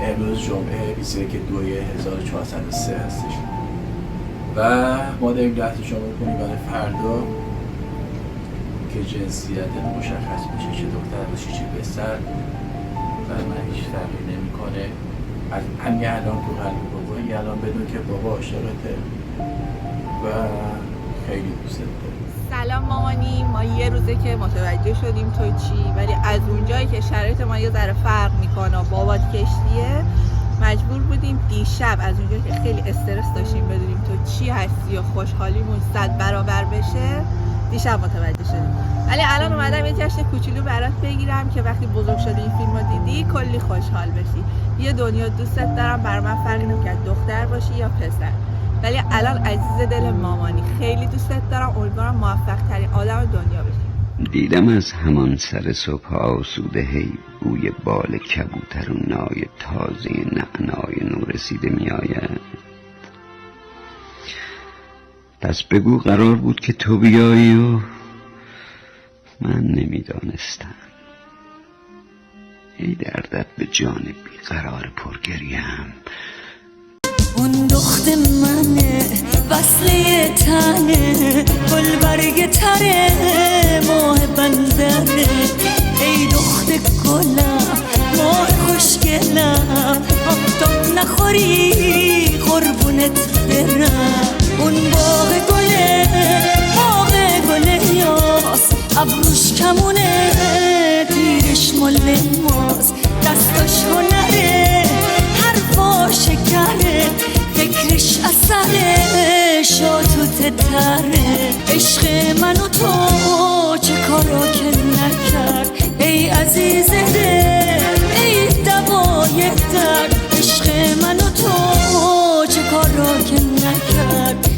امروز جمعه 21/2/1403 هستش و ما داریم جهت شما میکنیم برای فردا که جنسیت مشخص بشه، چه دختر باشه چه پسر. و من هیچ تغییر نمیکنه. از همین الان تو قلب بابا الان بدون که بابا عاشقته و خیلی دوست داره. سلام مامانی، ما یه روزه که متوجه شدیم تو چی، ولی از اونجایی که شرایط ما یه ذره فرق میکنه و بابات کشتیه مجبور بودیم دیشب، از اونجایی که خیلی استرس داشتیم بدونیم تو چی هستی و خوشحالیمون 100 برابر بشه، دیشب متوجه شدیم. ولی الان اومدم یه جشن کوچولو برات بگیرم که وقتی بزرگ شدی این فیلمو دیدی کلی خوشحال بشی. یه دنیا دوستت دارم، بر من فرقی نمیکنه دختر باشی یا پسر، ولی الان عزیز دل مامانی خیلی دوستت دارم. امیدوارم موفق ترین آدم دنیا بشی. دیدم از همان سر صبح آسوده هی بوی بال کبوتر و نای تازه نعنای نو رسیده می آید. پس بگو قرار بود که تو بیایی و من نمیدانستم. ای دردت به جان بیقرار پرگریم. اون دخت منه وصله تنه گل برگ تره ماه بندره. ای دخت گلم ماه خوشگلم آفتاب نخوری قربونت برم. اون باغ گله یاس ابروش کمونه دیرش مال ماست. دستاش هنره حرفاش شکره فکرش اثره شاتوت تره. عشق من و تو چه کارا که نکرد ای عزیز دل ای دوای درد. عشق من و تو چه کارا که نکرد